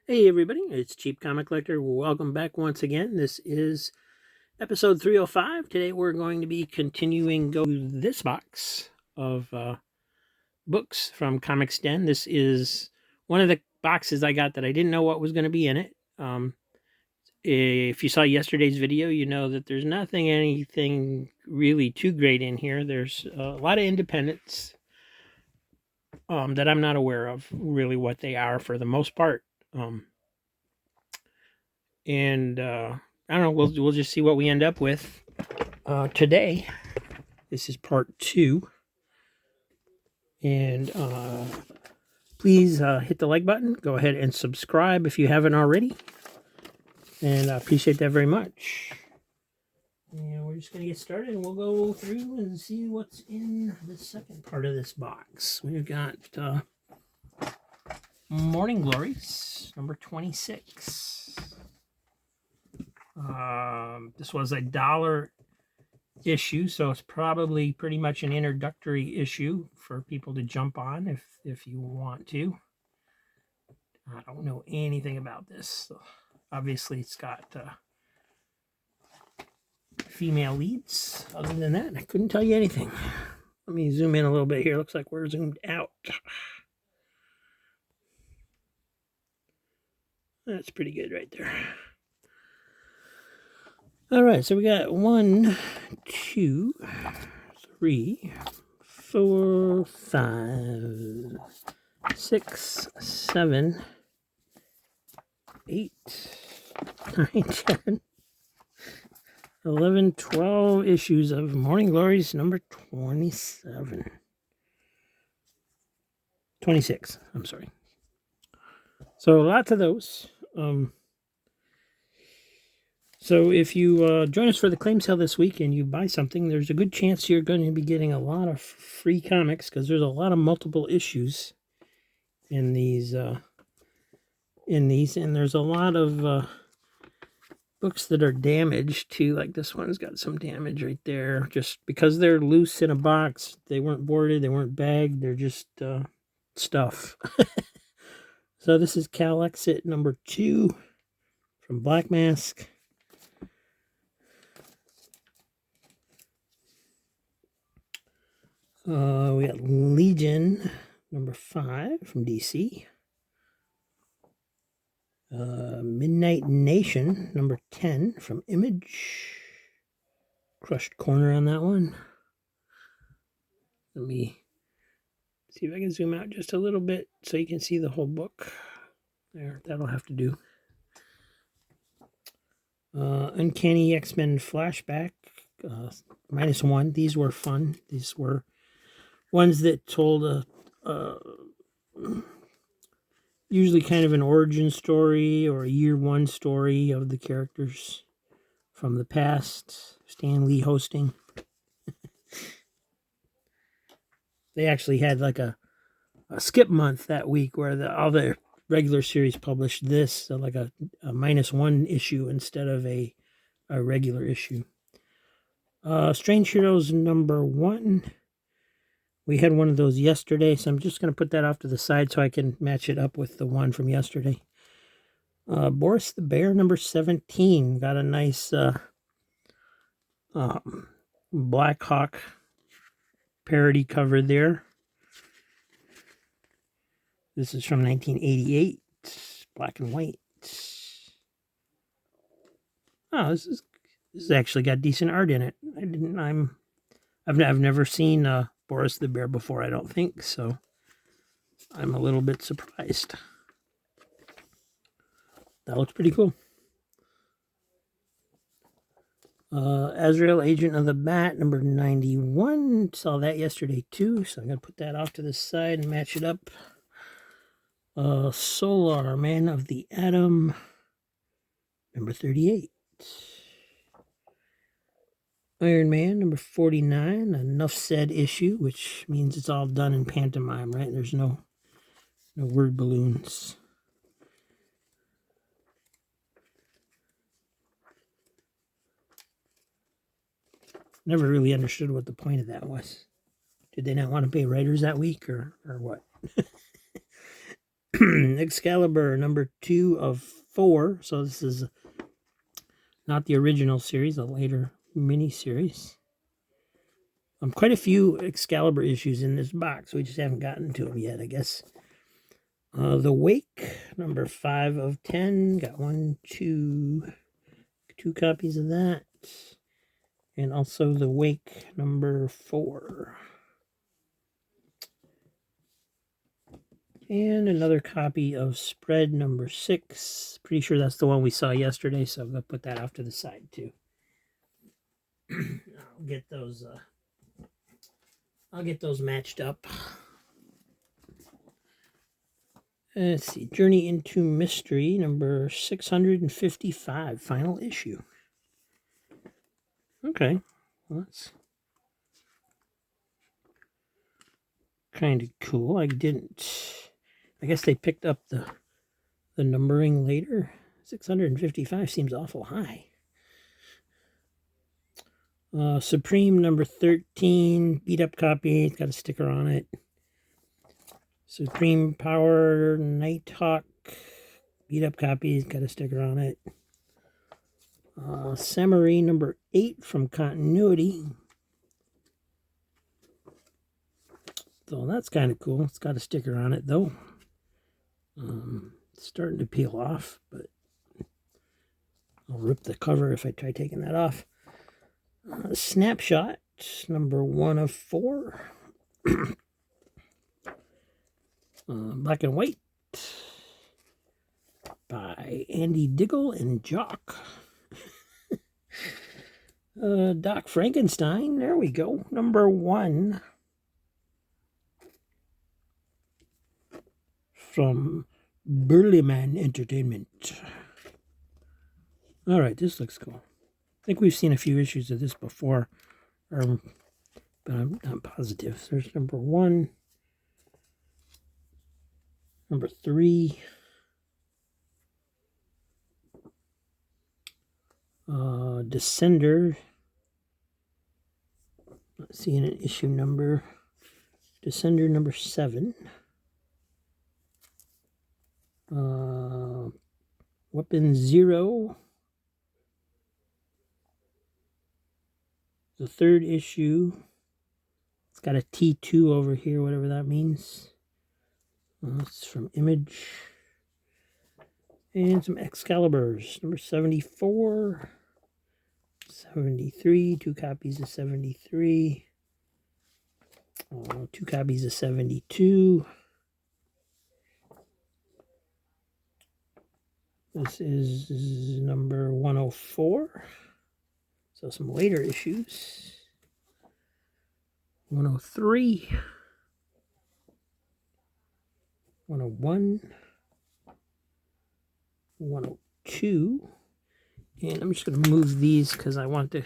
Hey everybody, it's Cheap Comic Collector. Welcome back once again. This is episode 305. Today we're going to be continuing go through this box of books from Comics Den. This is one of the boxes I got that I didn't know what was going to be in it. If you saw yesterday's video, you know that there's anything really too great in here. There's a lot of independents that I'm not aware of really what they are for the most part. And I don't know. We'll just see what we end up with today. This is part 2, and please hit the like button. Go ahead and subscribe if you haven't already, and I appreciate that very much. And we're just gonna get started, and we'll go through and see what's in the second part of this box. We've got Morning Glories number 26. This was $1 issue, so it's probably pretty much an introductory issue for people to jump on if you want to. I don't know anything about this. So obviously, it's got female leads. Other than that, I couldn't tell you anything. Let me zoom in a little bit here. Looks like we're zoomed out. That's pretty good right there. All right, so we got 1, 2, 3, 4, 5, 6, 7, 8, 9, 10, 11, 12 issues of Morning Glories number 27. 26, I'm sorry. So lots of those. So if you join us for the claim sale this week and you buy something, there's a good chance you're going to be getting a lot of free comics because there's a lot of multiple issues in these. And there's a lot of books that are damaged too. Like this one's got some damage right there. Just because they're loose in a box, they weren't boarded, they weren't bagged, they're just stuff. So this is Cal Exit number 2 from Black Mask. We got Legion number 5 from DC. Midnight Nation number 10 from Image. Crushed corner on that one. Let me see if I can zoom out just a little bit so you can see the whole book. There, that'll have to do. Uncanny X-Men Flashback, -1. These were fun. These were ones that told usually kind of an origin story or a year 1 story of the characters from the past. Stan Lee hosting. They actually had like a skip month that week where all the regular series published this, so like a -1 issue instead of a regular issue. Strange Heroes number 1. We had one of those yesterday, so I'm just going to put that off to the side so I can match it up with the one from yesterday. Boris the Bear number 17. Got a nice Black Hawk parody cover there. This is from 1988, black and white. Oh, this has actually got decent art in it. I've never seen Boris the Bear before, I don't think, so I'm a little bit surprised. That looks pretty cool. Azrael, Agent of the Bat, number 91. Saw that yesterday too, so I'm going to put that off to the side and match it up. Solar, Man of the Atom, number 38. Iron Man, number 49, Enough Said issue, which means it's all done in pantomime, right? There's no word balloons. Never really understood what the point of that was. Did they not want to pay writers that week or what? Excalibur number 2 of 4. So this is not the original series, a later mini-series. Quite a few Excalibur issues in this box. We just haven't gotten to them yet, I guess. The Wake, number 5 of 10. Got two copies of that. And also the Wake, number 4. And another copy of Spread number 6. Pretty sure that's the one we saw yesterday, so I'm going to put that off to the side too. I'll get those matched up. Let's see. Journey into Mystery number 655. Final issue. Okay. Well, that's kind of cool. I guess they picked up the numbering later. 655 seems awful high. Supreme number 13, beat up copy. It's got a sticker on it. Supreme Power Nighthawk, beat up copy. It's got a sticker on it. Samurai number 8 from Continuity. So that's kind of cool. It's got a sticker on it though. It's starting to peel off, but I'll rip the cover if I try taking that off. Snapshot number 1 of 4. Black and White by Andy Diggle and Jock. Doc Frankenstein, there we go. Number 1 from Burlyman Entertainment. All right, this looks cool. I think we've seen a few issues of this before, but I'm not positive. There's number 1, number 3, Descender. Not seeing an issue number. Descender number 7. Weapon 0. The 3rd issue. It's got a T2 over here, whatever that means. It's from Image. And some Excaliburs. Number 74. 73. 2 copies of 73. 2 copies of 72. This is number 104. So some later issues. 103. 101. 102. And I'm just going to move these because I want to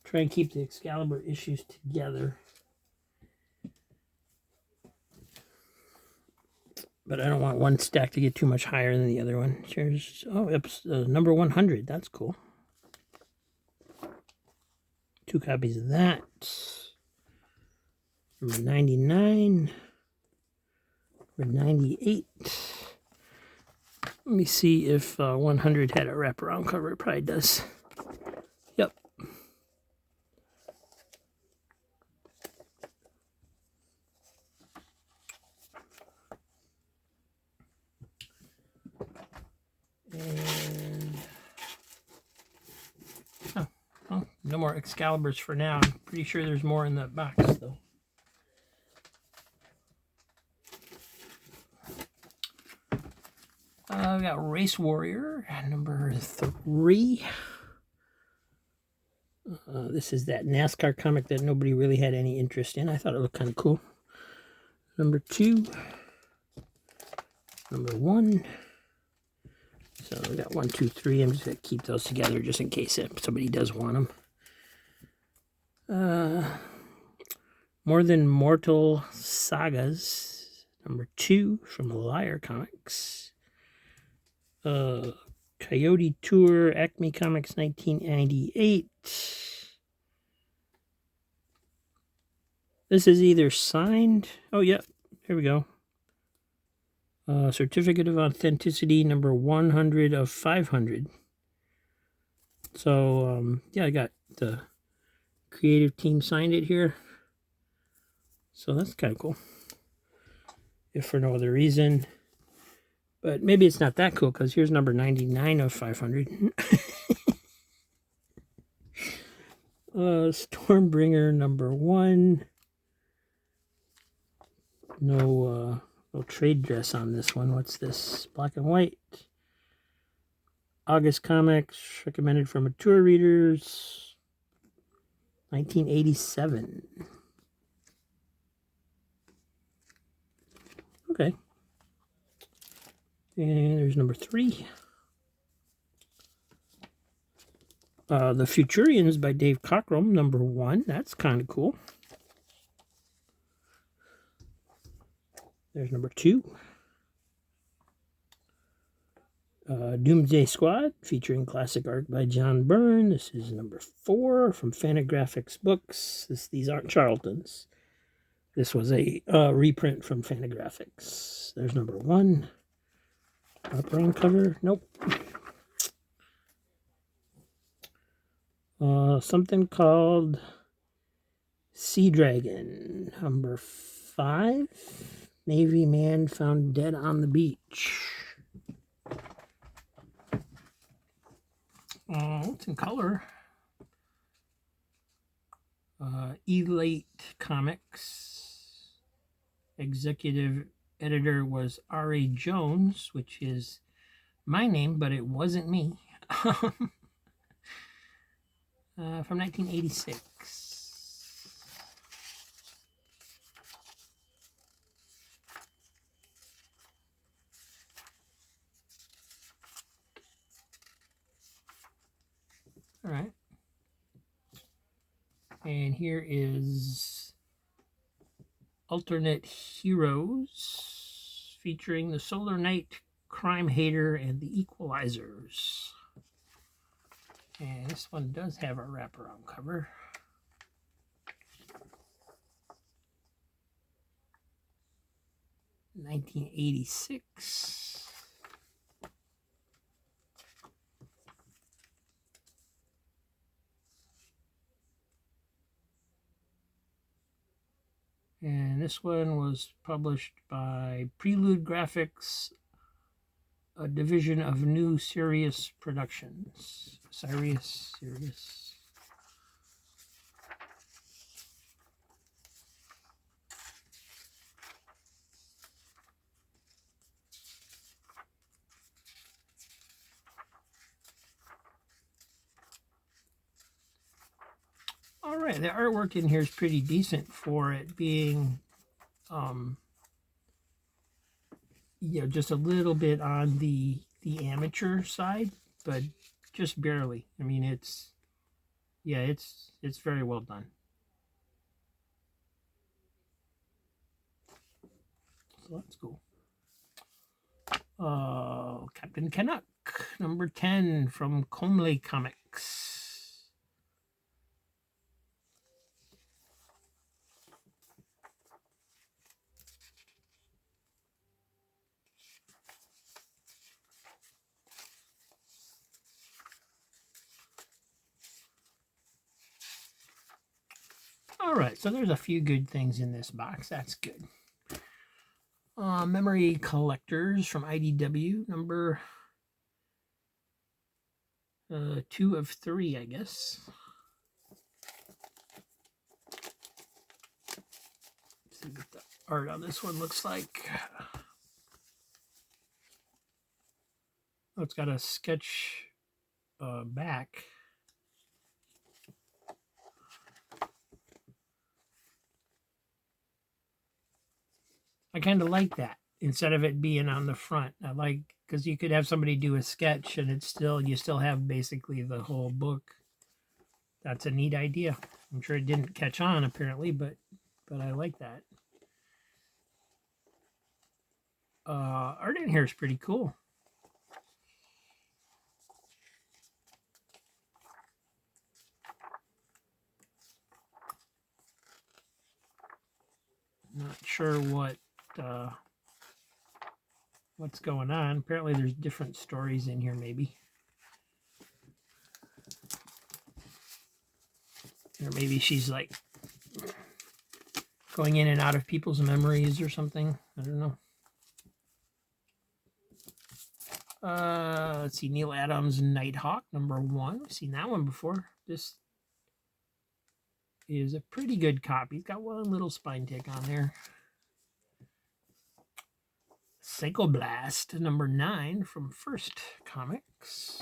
try and keep the Excalibur issues together. But I don't want one stack to get too much higher than the other one. Here's, number 100. That's cool. 2 copies of that. Number 99. Number 98. Let me see if 100 had a wraparound cover. It probably does. Yep. And well, no more Excaliburs for now. I'm pretty sure there's more in that box though. We got Race Warrior number 3. This is that NASCAR comic that nobody really had any interest in. I thought it looked kind of cool. Number 2. Number 1. So we got 1, 2, 3. I'm just going to keep those together just in case somebody does want them. More Than Mortal Sagas. Number 2 from Liar Comics. Coyote Tour, Acme Comics, 1998. This is either signed. Oh, yeah. Here we go. Certificate of Authenticity number 100 of 500. So, yeah, I got the creative team signed it here. So that's kind of cool. If for no other reason. But maybe it's not that cool because here's number 99 of 500. Stormbringer number 1. No trade dress on this one. What's this? Black and white. August Comics, recommended for mature readers. 1987. Okay. And there's number 3. The Futurians by Dave Cockrum, number 1. That's kind of cool. There's number 2. Doomsday Squad, featuring classic art by John Byrne. This is number 4 from Fantagraphics Books. These aren't Charlton's. This was a reprint from Fantagraphics. There's number 1. Wraparound cover. Nope. Something called Sea Dragon, number 5. Navy man found dead on the beach. It's in color. Elate Comics. Executive editor was R.A. Jones, which is my name, but it wasn't me. From 1986. All right. And here is Alternate Heroes, featuring the Solar Knight, Crime Hater, and the Equalizers. And this one does have a wraparound cover. $1986. And this one was published by Prelude Graphics, a division of New Sirius Productions. Sirius. All right, the artwork in here is pretty decent for it being, just a little bit on the amateur side, but just barely. I mean, it's very well done. So that's cool. Captain Canuck, number 10 from Comley Comics. All right, so there's a few good things in this box. That's good. Memory Collectors from IDW, number 2 of 3, I guess. Let's see what the art on this one looks like. Oh, it's got a sketch back. I kind of like that instead of it being on the front. I like, because you could have somebody do a sketch and you still have basically the whole book. That's a neat idea. I'm sure it didn't catch on apparently, but I like that. Art in here is pretty cool. Not sure what what's going on. Apparently there's different stories in here, maybe. Or maybe she's like going in and out of people's memories or something. I don't know. Let's see, Neil Adams' Nighthawk, #1. We've seen that one before. This is a pretty good copy. It's got one little spine tick on there. Psychoblast, #9 from First Comics.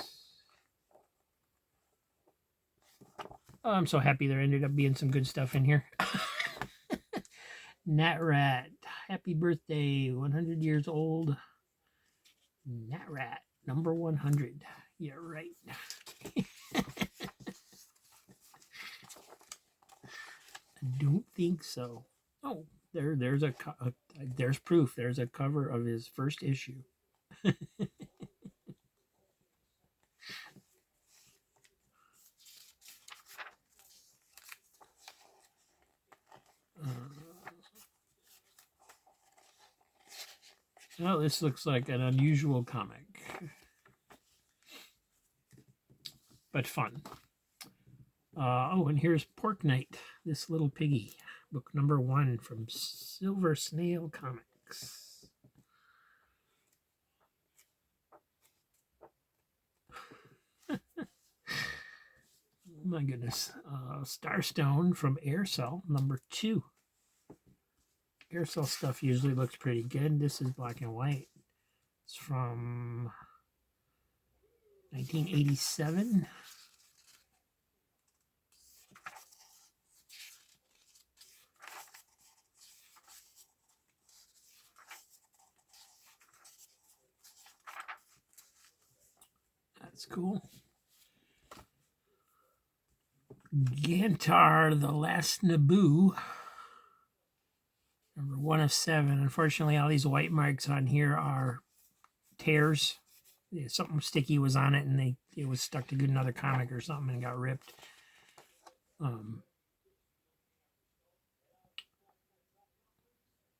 Oh, I'm so happy there ended up being some good stuff in here. Nat Rat, happy birthday, 100 years old. Nat Rat, #100. Yeah, right. I don't think so. Oh, there's there's proof. There's a cover of his first issue. Oh, this looks like an unusual comic, but fun. Oh, and here's Pork Night, this little piggy, book #1 from Silver Snail Comics. Oh my goodness. Starstone from Aircell, #2. Aircell stuff usually looks pretty good. This is black and white. It's from 1987. That's cool. Gantar, The Last Naboo, #1 of 7. Unfortunately, all these white marks on here are tears. Something sticky was on it, and it was stuck to another comic or something and got ripped.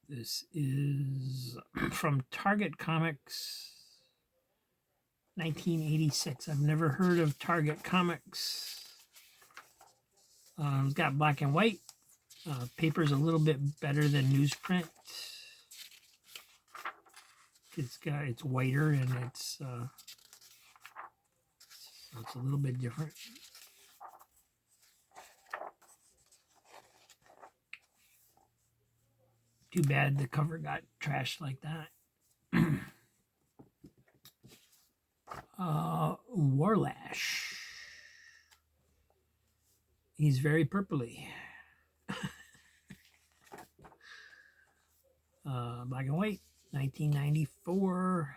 This is from Target Comics, 1986. I've never heard of Target Comics. It's got black and white. Paper's a little bit better than newsprint. It's whiter and it's a little bit different. Too bad the cover got trashed like that. Warlash. He's very purpley. Black and white, 1994.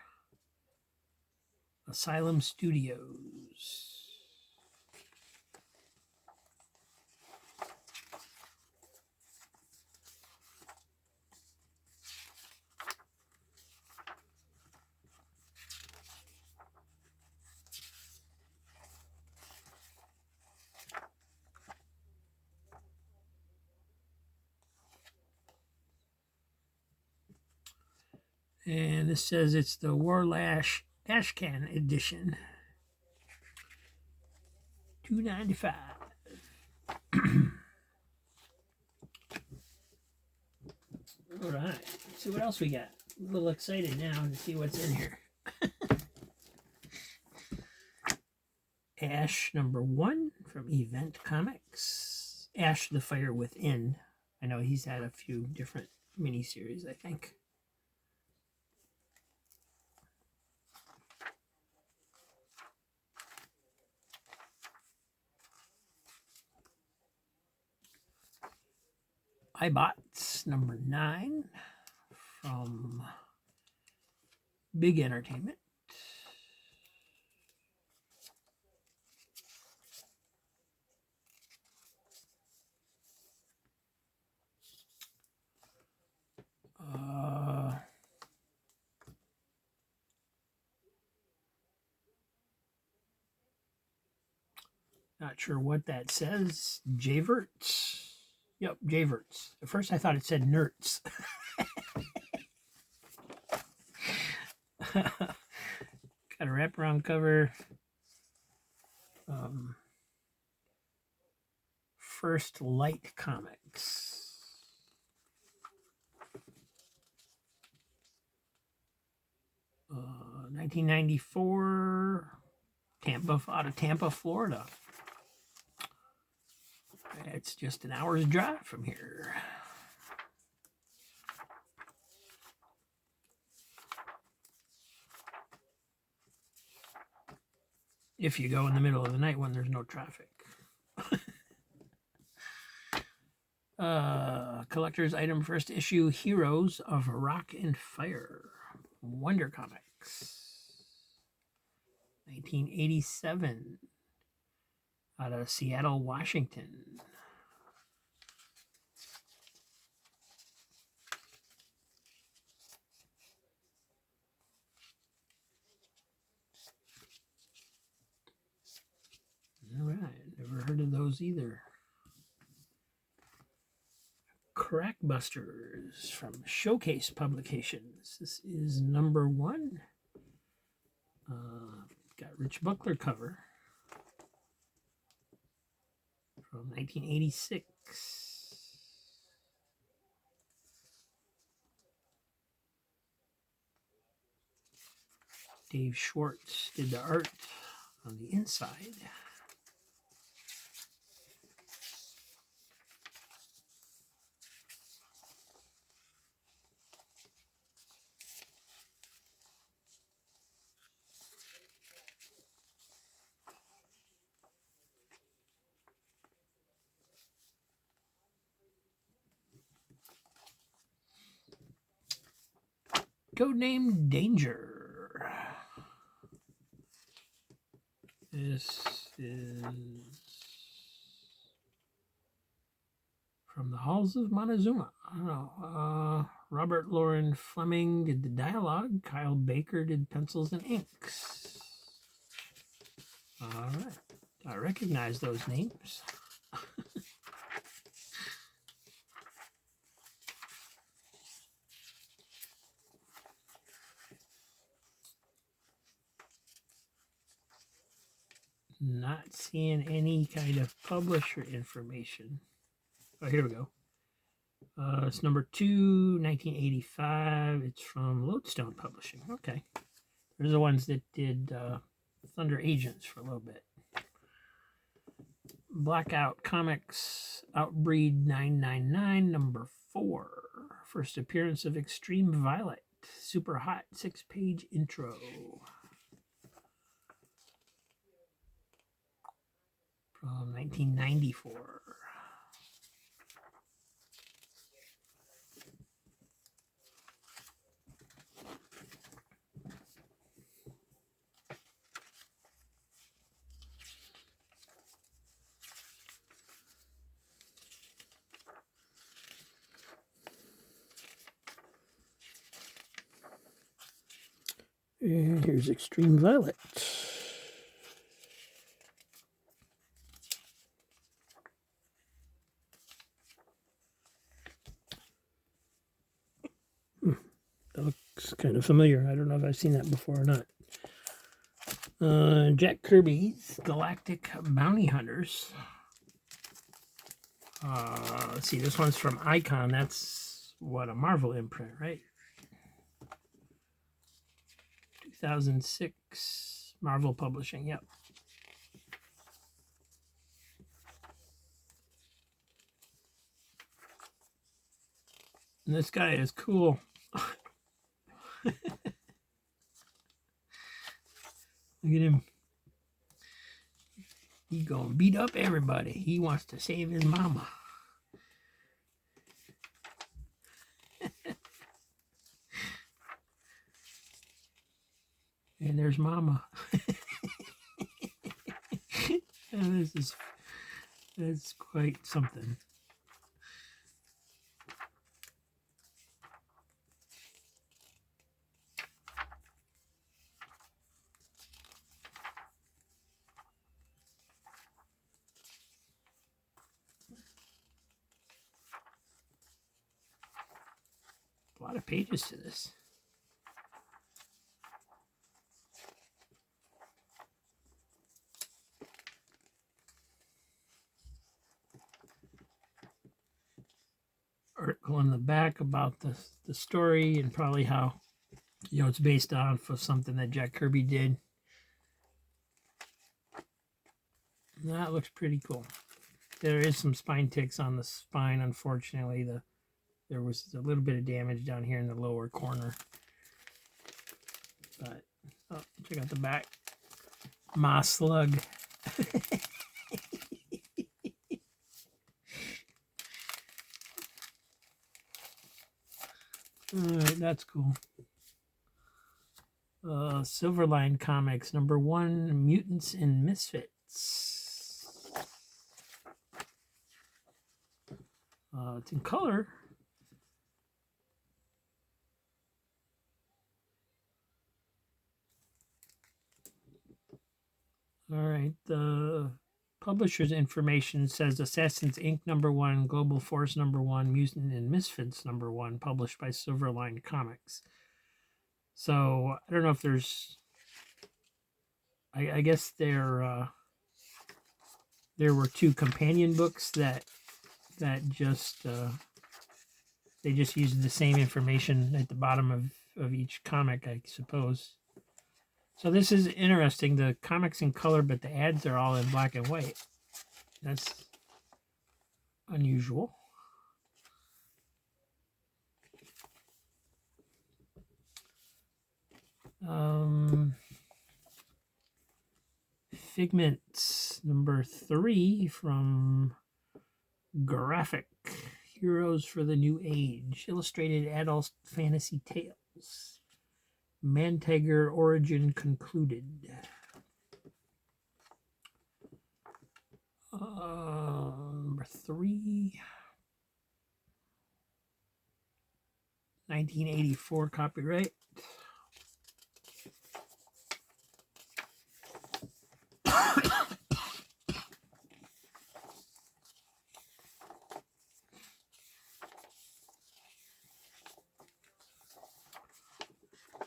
Asylum Studios. And this says it's the Warlash Ashcan edition. $2.95. All right. Let's see what else we got. I'm a little excited now to see what's in here. Ash #1 from Event Comics. Ash the Fire Within. I know he's had a few different miniseries, I think. iBots #9 from Big Entertainment. Not sure what that says. Javerts. Yep, Javerts. At first I thought it said Nerds. Got a wraparound cover. First Light Comics. 1994, out of Tampa, Florida. It's just an hour's drive from here. If you go in the middle of the night when there's no traffic. Collector's item, first issue, Heroes of Rock and Fire. Wonder Comics. 1987. Out of Seattle, Washington. All right, never heard of those either. Crackbusters from Showcase Publications. This is number 1. Got Rich Buckler cover from 1986. Dave Schwartz did the art on the inside. Codename Danger. This is from the Halls of Montezuma. I don't know. Robert Lauren Fleming did the dialogue. Kyle Baker did pencils and inks. All right. I recognize those names. Not seeing any kind of publisher information. Oh, here we go. It's number 2, 1985. It's from Lodestone Publishing. Okay. They're the ones that did Thunder Agents for a little bit. Blackout Comics, Outbreed 999, number 4. First appearance of Extreme Violet. Super hot 6-page intro. From 1994. And here's Extreme Violet. That looks kind of familiar. I don't know if I've seen that before or not. Jack Kirby's Galactic Bounty Hunters. Let's see, this one's from Icon. That's, what, a Marvel imprint, right? 2006, Marvel Publishing, yep. And this guy is cool. Look at him. He's gonna beat up everybody. He wants to save his mama. And there's mama. And that's quite something. A lot of pages to this. article in the back about the story and probably how, you know, it's based on for something that Jack Kirby did. That looks pretty cool. There is some spine ticks on the spine, unfortunately. There was a little bit of damage down here in the lower corner. But, oh, check out the back. Moss slug. Alright, that's cool. Silverline Comics, #1, Mutants and Misfits. It's in color. All right, the publisher's information says Assassins Inc. #1, Global Force #1, Mutant and Misfits #1, published by Silverline Comics. So I don't know if there's. I guess there were 2 companion books that just they just used the same information at the bottom of each comic, I suppose. So this is interesting. The comic's in color, but the ads are all in black and white. That's unusual. Figments #3 from Graphic. Heroes for the New Age. Illustrated adult fantasy tales. Mantiger origin concluded. #3. 1984 copyright.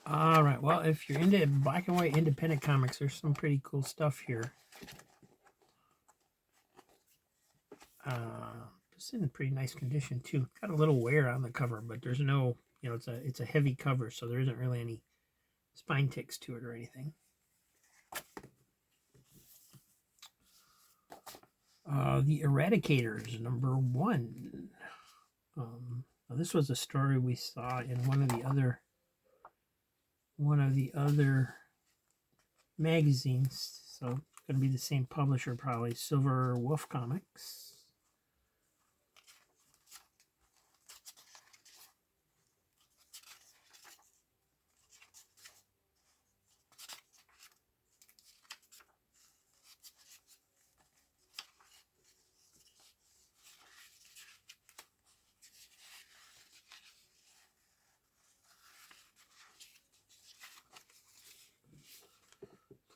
All right. Well, if you're into black and white independent comics, there's some pretty cool stuff here. It's in pretty nice condition too. Got a little wear on the cover, but there's no, you know, it's a heavy cover, so there isn't really any spine ticks to it or anything. The Eradicators #1. Now this was a story we saw in one of the other magazines, so it's going to be the same publisher probably. Silver Wolf Comics.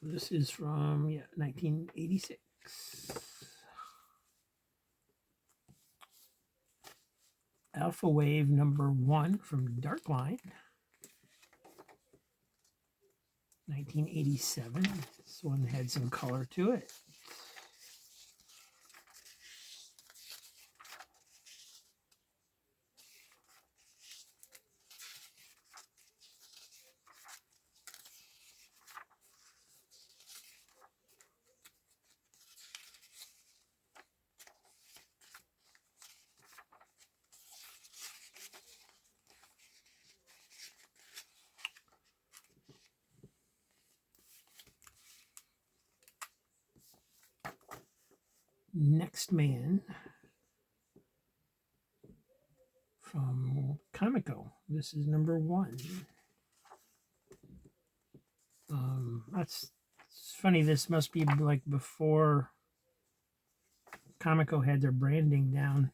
This is from 1986. Alpha Wave #1 from Darkline. 1987. This one had some color to it. Next Man from Comico. This is #1. That's it's funny. This must be like before Comico had their branding down.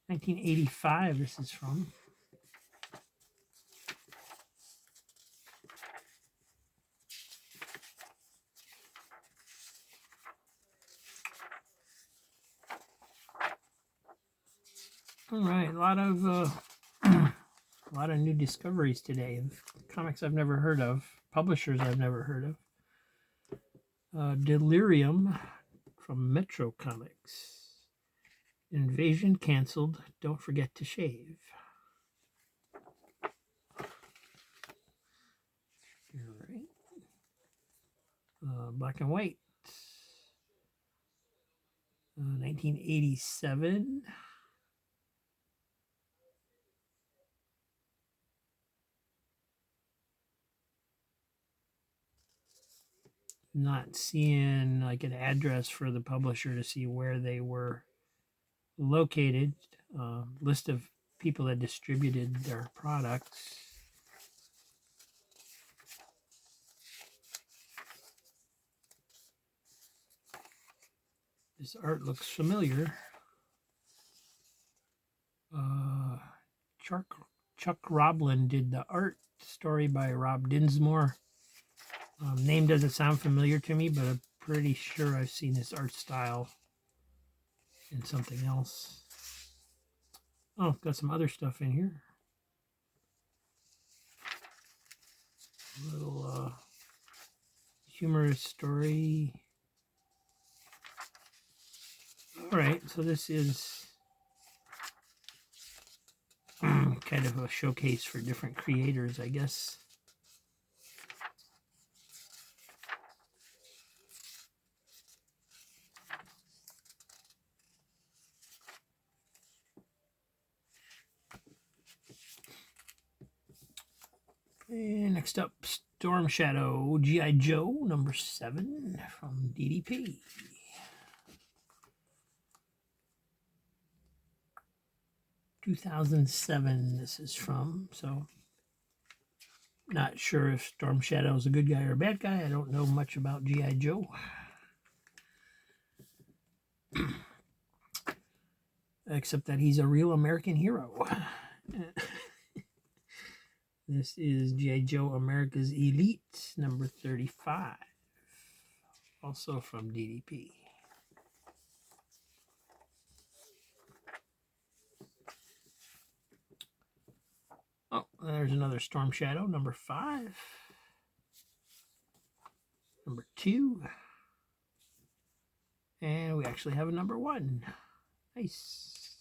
1985. This is from. All right, a lot of new discoveries today. Comics I've never heard of, publishers I've never heard of. Delirium from Metro Comics. Invasion canceled. Don't forget to shave. All right. Black and white. 1987. Not seeing like an address for the publisher to see where they were located. List of people that distributed their products. This art looks familiar. Chuck Roblin did the art. Story by Rob Dinsmore. Name doesn't sound familiar to me, but I'm pretty sure I've seen this art style in something else. Oh, got some other stuff in here. A little humorous story. All right, so this is kind of a showcase for different creators, I guess. And next up, Storm Shadow G.I. Joe number 7 from DDP. (2007) this is from, so not sure if Storm Shadow is a good guy or a bad guy. I don't know much about G.I. Joe. Except that he's a real American hero. This is G.I. Joe America's Elite number 35, also from DDP. Oh, there's another Storm Shadow, number 5. Number 2. And we actually have a number 1. Nice.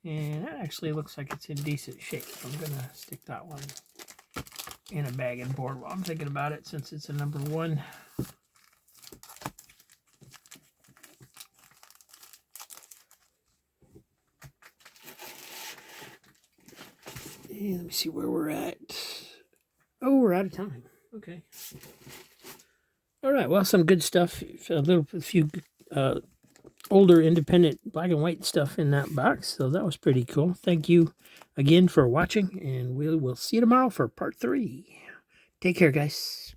And that actually looks like it's in decent shape. I'm going to stick that one in a bag and board while I'm thinking about it, since it's a number 1. And let me see where we're at. Oh, we're out of time. Okay. All right. Well, some good stuff. A few older independent black and white stuff in that box. So that was pretty cool. Thank you again for watching, and we'll see you tomorrow for part 3. Take care, guys.